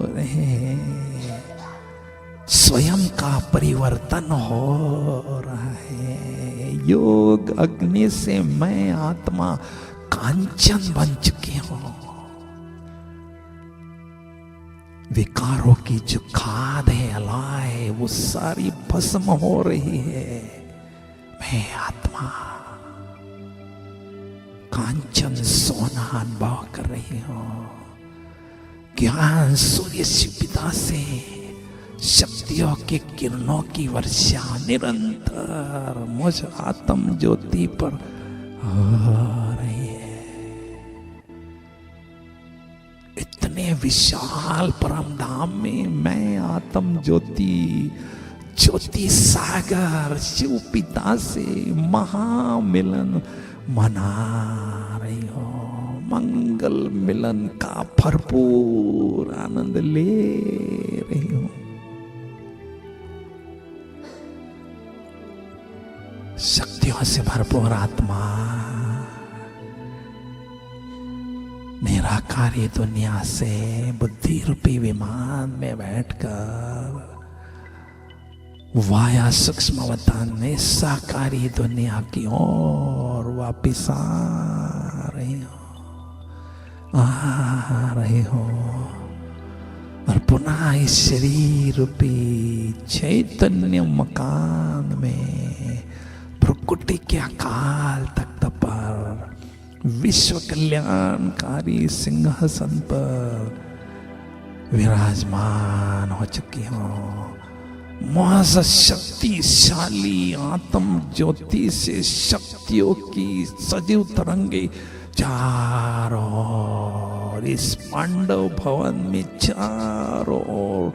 रहे हैं। स्वयं का परिवर्तन हो रहा है। योग अग्नि से मैं आत्मा कांचन बन चुकी हूं। विकारों की जो खाद है, अलाय, वो सारी भस्म हो रही है। मैं आत्मा कांचन सोना अनुभव कर रही हूं। ज्ञान सूर्य शिव पिता से शक्तियों के किरणों की वर्षा निरंतर मुझ आत्म ज्योति पर हो रही है। इतने विशाल परम धाम में मैं आत्म ज्योति, ज्योति सागर शिव पिता से महामिलन मना रही हो। मंगल मिलन का भरपूर आनंद ले रही हूं। शक्तियों से भरपूर आत्मा निराकारी दुनिया से बुद्धि रूपी विमान में बैठकर वाया सूक्ष्म वतन में साकारी दुनिया की ओर वापिस आ रही हो और पुनः इस शरीर रूपी चैतन्य मकान में प्रकृति के अकाल तख्त पर विश्व कल्याणकारी सिंहासन पर विराजमान हो चुकी हूँ। महज शक्तिशाली आत्म ज्योति से शक्तियों की सजीव तरंगे चारों ओर इस पांडव भवन में चारों ओर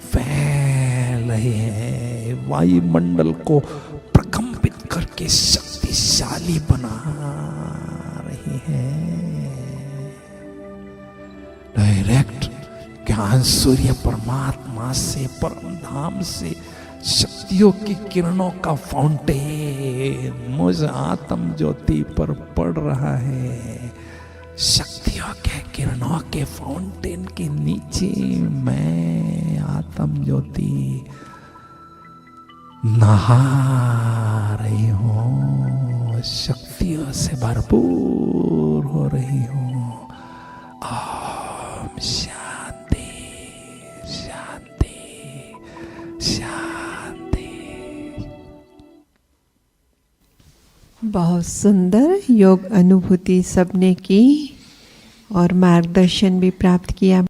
फैल रही है। वायुमंडल को प्रकंपित करके शक्तिशाली बना रही है। डायरेक्ट ज्ञान सूर्य परमात्मा से, परम धाम से शक्तियों की किरणों का फाउंटेन मुझ आत्म ज्योति पर पड़ रहा है। शक्तियों के किरणों के फाउंटेन के नीचे मैं आत्म ज्योति नहा रही हूँ, शक्तियों से भरपूर हो रही हूँ। ओम शांति शांति शांति।
बहुत सुंदर योग अनुभूति सबने की और मार्गदर्शन भी प्राप्त किया।